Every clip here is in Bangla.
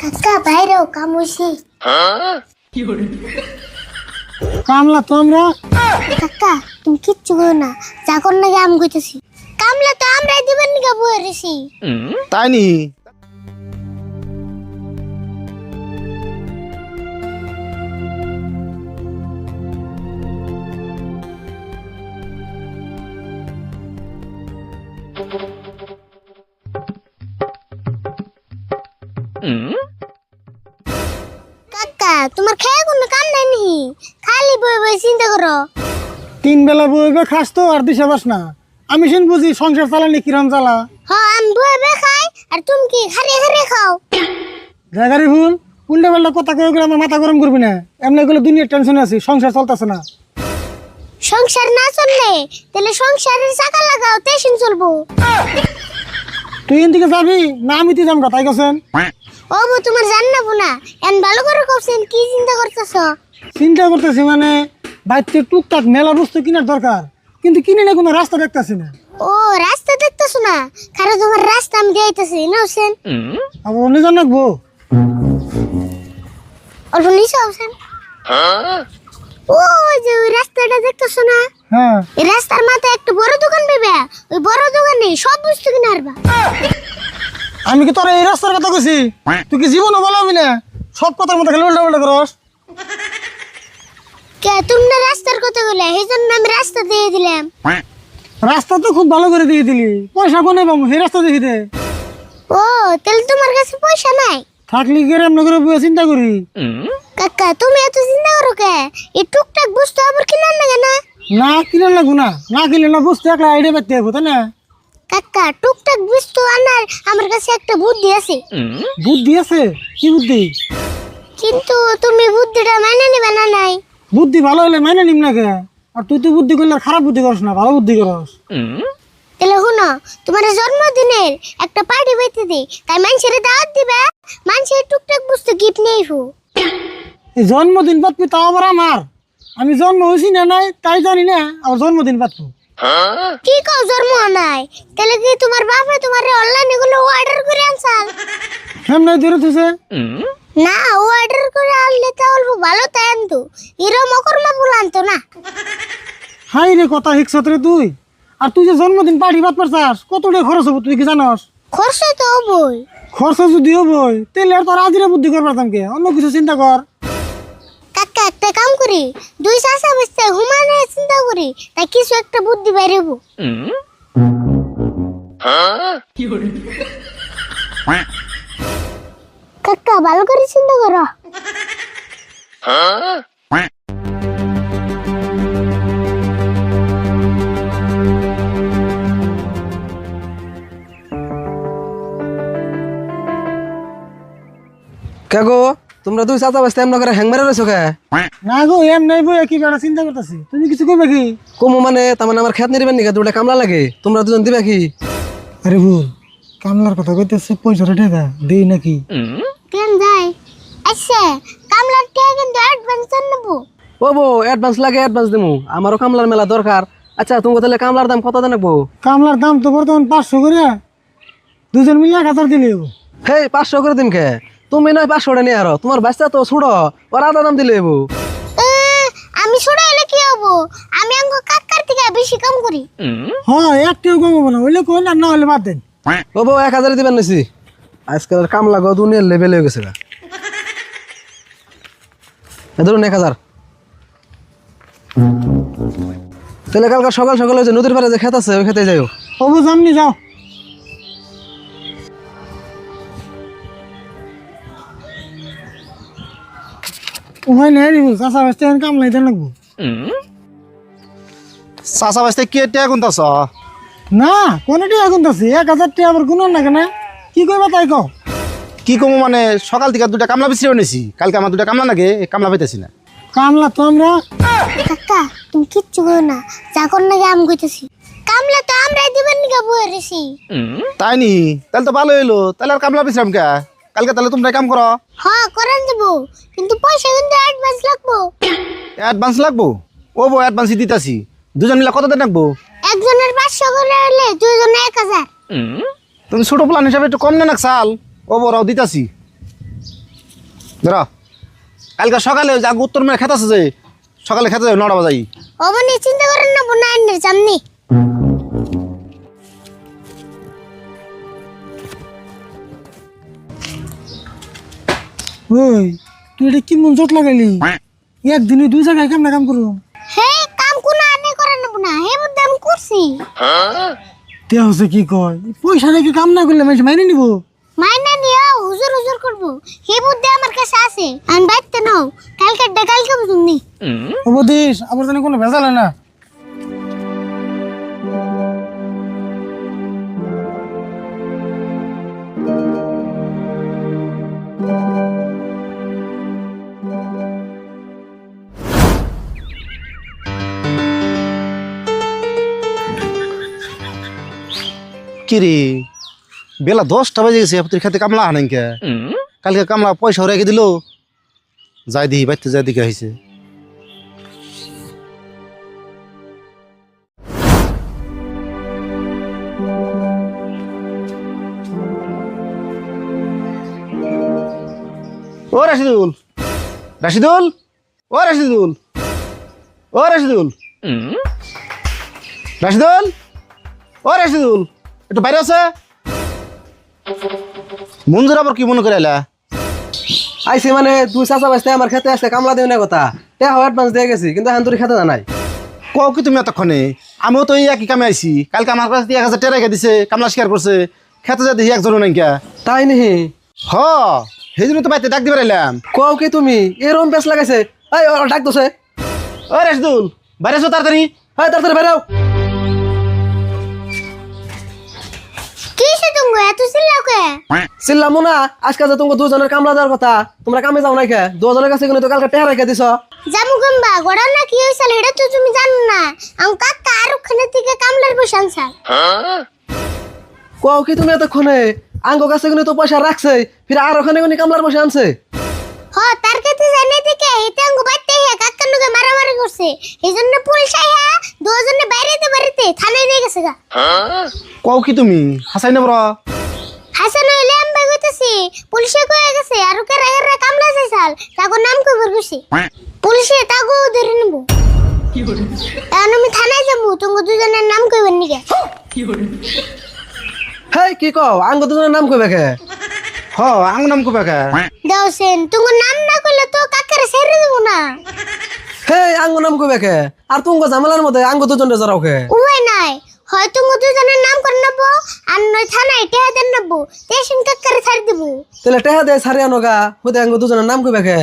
কাকা বাইরেও কাম হইছে। কামলা তো আমরা কাকা তুমি কিচ্ছু করো না, যা কর নাকি আম কইতেছি। কামলা তো আমরাই দিবেন নিকা বয়ে রেছি। তাই নি? কাকা তোমার খেয়ে কোনো কাম নাই নি, খালি বয়ে বয়ে চিন্তা করো। 3 বেলা বইবে খাস তো আর দিশা পাস না। আমি শুন বুঝি সংসার চালানি কিরম চালা। আমি বয়ে বয়ে খাই আর তুমি কি হারিয়ে হারিয়ে খাও। জায়গারি ভুল উল্টা পাল্টা কথা কয়ে গেলে আমার মাথা গরম করবি না। এমনি এগুলো দুনিয়ার টেনশনে আছি, সংসার চলতেছে না। সংসার না চললে তাহলে সংসারের চাকা লাগাও, টেনশন চলবো। তুই এদিকে যাবি না আমি তুই যাম তাই গেছেন? ও বউ তোমার জান না বোনা এন ভালো করে কইছেন, কি চিন্তা করতেছ? চিন্তা করতেছি মানে বাইরে টুকটাক মেলা বস্তু কেনার দরকার, কিন্তু কিনে না কোনো রাস্তা দেখতেছি না। ও রাস্তা দেখতেছ না? কারণ তোমার রাস্তা আমি দিতেছি না হোসেন। আবার অন্য জন রাখবো। অল্প নিচে হোসেন। ও ওই যে ওই রাস্তাটা দেখতেছ না? হ্যাঁ এই রাস্তার মাথায় একটা বড় দোকান পেবে, ওই বড় দোকানে সব বস্তু কিনে আরবা। আমি কি তোর এই রাস্তার কথা কইছি? তুই কি জীবনও বলবি না? সব কথার মধ্যে খালি উল্টা উল্টা করস। কে তুমি না রাস্তার কথা বলে, এই জন্য আমি রাস্তা দিয়ে দিলাম। রাস্তা তো খুব ভালো করে দিয়ে দিলি, পয়সা কোনে পাবো সেই রাস্তা দেখি দে। ও তাহলে তোমার কাছে পয়সা নাই? থাকলি গেলে এমন করে বসে চিন্তা করি। কাকা তুমি এত চিন্তা করো কে? এই টুকটাক বস্তু আবার কিনার লাগে না? না কিনে লাগবো না, না কিনলে না বুঝতে একলা আইডিয়া পাইতে হবো তাই না? কাকা টুকটাক বস্তু আনার আমার কাছে একটা বুদ্ধি আছে। বুদ্ধি আছে? কি বুদ্ধি? কিন্তু তুমি বুদ্ধিটা মেনে নিবে না নাই। বুদ্ধি ভালো হলে মাইনে নিম না কে? আর তুই তো বুদ্ধি করলে খারাপ বুদ্ধি করস না, ভালো বুদ্ধি করস। তাহলে শুনো, তোমার জন্মদিনের একটা পার্টি বাইতে দিই, তাই মানুষের দাওয়াত দিবে, মানুষের টুকটাক বস্তু গিফট নিয়ে আইবো। এই জন্মদিন পাতবি তাও আবার আমার? আমি জন্ম হয়েছি না নাই তাই জানি না, আর জন্মদিন পাতবো? কি কও জন্ম নাই? তাহলে কি তোমার বাপে তোমার অনলাইনে গুলো অর্ডার করে আনছাল? কেমন দূরে তুসে? না অর্ডার করে আনলে তো অল্প ভালো তাই আনতো, এরম মকরমা ফুল আনতো না। হাই রে কথা হিকসত রে তুই। আর তুই যে জন্মদিন পার্টি বাদ পারছাস, কত টাকা খরচ হবো তুই কি জানস? খরচ তো হবই। খরচ যদি হবই তাহলে আর তোর আজিরে বুদ্ধি কর পারতাম কে? অন্য কিছু চিন্তা কর। কাকা একটা কাম করি, দুই চাষা বেচতে হুমানে চিন্তা করি, তাই কিছু একটা বুদ্ধি বাইরেবো। কাকা ভালো করে চিন্তা করো। কে গো তোমরা দুই চাচা বাস্তে এমন করে হ্যাং মেরে রয়েছো কে? না গো এম নাই বই কি বেড়া চিন্তা করতেছি। তুমি কিছু কইবে কি? কমু মানে তার মানে আমার খেত নিবেন নাকি? দুটা কামলা লাগে, তোমরা দুজন দিবে কি? আরে ভুল কামলার কথা কইতেছে, পয়সাটা টাকা দেই নাকি? কেন যাই? আচ্ছা কামলার টাকা কিন্তু অ্যাডভান্স নেবো। ও বো অ্যাডভান্স লাগে, অ্যাডভান্স দিমু, আমারও কামলার মেলা দরকার। আচ্ছা তুমি তাহলে কামলার দাম কত দেন রাখবো? কামলার দাম তো বর্তমান 500 করে, দুজন মিলে 1000 দিলে হবো। হেই 500 করে দিম কে? তুমি নয় 500 টাকা নিয়ে আরো, তোমার বাচ্চা তো ছুড়ো, ওর আধা দাম দিলে হবো। আমি ছোট হলে কি হবো? আমি আঙ্গ কাকার থেকে বেশি কাম করি। হ্যাঁ একটিও কম হবো না, হইলে কইন আর না হলে বাদ দেন। ও বো 1000 দিবেন নিছি, আজকাল কামলা গো দুনিয়ার লেভেল হয়ে গেছে। ধরুন 1000। তাহলে কালকে সকাল সকালে যে নদীর পাড়ে যে খেত আছে ওই খেতে যাইও। হবো সামনে যাও। ওখানে নেই রে চাষা বাস্তে কামলাই দেন লাগবো। চাষা বাসতে কি টেয়া গুনতাছ? না কোন টিয়া গুনতাছি, 1000 টিয়া আবার গুনন না কেন? কি কইবা তাই কও। কি কমু মানে সকাল থেকে দুটা কামলা বিছিয়ে নিছি, কালকে আমার দুটা কামলা লাগে, কামলা পাইতেছি না। কামলা তো আমরা কাকা তুমি কিচ্ছু করো না, যা কর নাকি আম কইতেছি। কামলা তো আমরাই দিবেন নিকা বয়ে রেছি। তাই নি? তাহলে তো ভালো হইলো, তাহলে আর কামলা বিছিলাম কে? কালকে তাহলে তোমরা কাম করো। হ্যাঁ করেন দেবো, কিন্তু পয়সা কিন্তু অ্যাডভান্স লাগবো। অ্যাডভান্স লাগবো? ও বো অ্যাডভান্সই দিতাছি। দুজন মিলে কত দেন রাখবো? একজনের 500 করে হলে দুইজনে 1000। তুমি ছোট প্লান হিসাবে একটু কম নেন চাল। ও বড় দিতাছি। ধরো কালকে সকালে ওই যে আগে উত্তর মেয়ে খেতে আছে যে সকালে খেতে যাবে 9টা বাজাই অবনি চিন্তা করেন না বোনা আন্নের সামনে ওই তুই এটা কি মন জট লাগাইলি একদিনে 2 জায়গায় কেমন কাম করবো হে কাম কোনা আনে করেন না বোনা হে বুদ্ধি আমি করছি তে হচ্ছে কি কয় পয়সা রেখে কাম না করলে মানুষ মাইনে নিব মাইনা নিয়া হুজুর হুজুর করব হে বুদ্ধি আমার কাছে আছে আমি বাইতে নাও কালকে বুঝুননি উপদেশ আবার জানি কোনো ভেজাল হয় না কি রে বেলা 10টা বাজে গেছে তুই খেতে কামলা আনেন কে কালকে কামলা পয়সা রেখে দিল যাই দিই বাইতে যাই দিকে হয়েছে ও রাশিদুল রাশিদুল ও রাশিদুল ও রাশিদুল রাশিদুল ও রাশিদুল একটু বাইরে আছে মঞ্জুর আবার কি মনে করে এলা আইসি মানে 2 চাচা বাজতে আমার খেতে আসলে কামলা দেবে না কথা টাকা অ্যাডভান্স দিয়ে গেছি কিন্তু এখন তোর খেতে জানাই কও কি তুমি এতক্ষণে আমিও তো এই একই কামে আইছি কালকে আমার কাছে 1000 টাকা রেখে দিছে কামলা স্বীকার করছে খেতে যা দেখি একজনও নাই কে তাই নিহি হ সেই জন্য তো বাইতে ডাক দিবার এলাম কও কি তুমি এরকম বেশ লাগাইছে এই ওরা ডাক দোছে ও রাশিদুল বাইরে এসো তাড়াতাড়ি এই তাড়াতাড়ি বেরাও কিসে তুমি এত চিল্লাও কে চিল্লামু না আজকে যে তোমাকে দুজনের কামলা দেওয়ার কথা তোমরা কামে যাও নাই কে দুজনের কাছে কিন্তু তো কালকে টাকা রেখে দিছ জামু গম্বা গড়া না কি হইছিল এটা তো তুমি জানো না আম কাকা আর ওখানে থেকে কামলার বসান স্যার কও কি তুমি এতক্ষণে আঙ্গ কাছে কিন্তু তো পয়সা রাখছে ফির আর ওখানে কোনি কামলার বসে আনছে হ তার কাছে জানে থেকে এতে আঙ্গু বাইতে হে কাকার লগে মারামারি করছে এইজন্য পুলিশ আইয়া দুজনে বাইরেতে থানায় নিয়ে গেছে গা কও কি তুমি হাসাই না বড় হাসান হইলে আমি কইতেছি পুলিশে কয়ে গেছে আর ওকে রাগের কামলা চাইছাল তাগো নাম কইবার গেছি পুলিশে তাগো ধরে নিব এখন আমি থানায় যাবো তোমাকে দুজনের নাম কইবার নিগে হেই কি কও আঙ্গ দুজনের নাম কইবে কে হ আং নাম কবে কা দাওসেন তোমার নাম না কইলে তো কাকারে ছেড়ে দেব না হেই আঙ্গ নাম কইবে কে আর তুমি ঝামেলার মধ্যে আঙ্গ দুজনে জড়াও কে উপায় নাই হয়তো তোমাকে দুজনের নাম করে নেবো আর নয় থানায় টেহা দেন নেবো তেসিন কাকারে ছাড় দেবো তাহলে টেহা দে ছাড়ি আনো গা হুদে আঙ্গ দুজনের নাম কইবে কে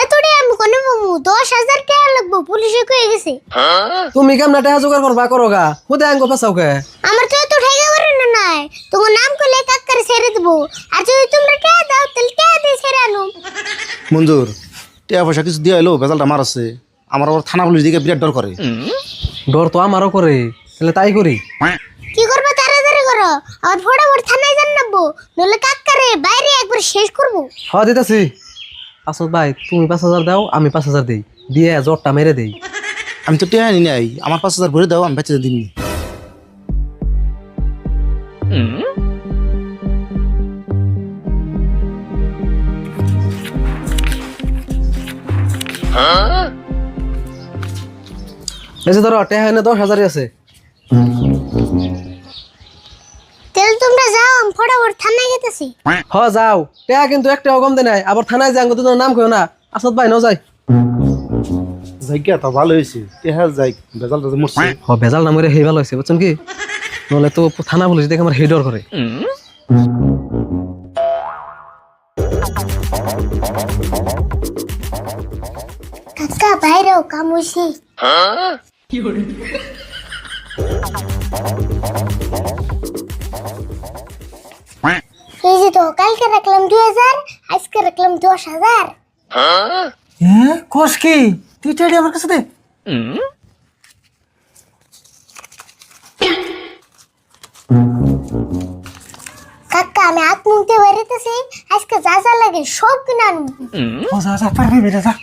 এতটাই আমি কোনে পাবো 10,000 টাকা লাগবো পুলিশে কয়ে গেছে তুমি কেমন টেহা জোগাড় করবা করো গা হুদে আঙ্গ পেছাও কে আমার তো এত ঠেকা করে না নাই তোমার নাম করলে কাকারে ছেড়ে দেবো আর যদি তোমরা টেহা দাও তাহলে টেহা দিয়ে ছেড়ে আনো মঞ্জুর টাকা পয়সা কিছু দিয়ে এলো বেজালটা মারছে আমার আবার থানা পুলিশ দিকে বিরাট ডর করে ডর তো আমারও করে তাহলে তাই করি কি করবে তাড়াতাড়ি করো আর ফটাফট থানায় যান নেবো নলে কাকারে বাইরে একবার শেষ করবো হ দিতেছি আসল ভাই তুমি 5,000 দাও আমি 5,000 দেই দিয়ে জটটা মেরে দেই আমি তো টেয়া নি নাই আমার 5,000 ভরে দাও আমি বেঁচে দিন এই যে ধরো টেহা এনে 10,000 আছে তাহলে তোমরা যাও আমি ফটাফট থানায় যেতেছি হ যাও টেহা কিন্তু একটাও কম দে নাই আবার থানায় যে আঙ্গ দুজনের নাম কইও না আসল ভাই নাও যাই জায়গা তো ভালো হয়েছে টেহা যাই বেজালটা যে মরছে হ ভেজাল না মরে হেই ভালো হয়েছে বুঝছেন কি নহলে তো থানা পুলিশ দেখে আমার হেডর করে কাকা বাইরেও কাম হইছে এই যে তো কালকে রাখলাম 2,000 আজকে রাখলাম 10,000 হ্যাঁ কোষ কি তুই টাইডি আমার কাছে দে কাকা আমি হাত মুখতে বেরিতেছি আজকে যা যা লাগে সব কিনে আনবো ও যা যা পারবি বেটা যা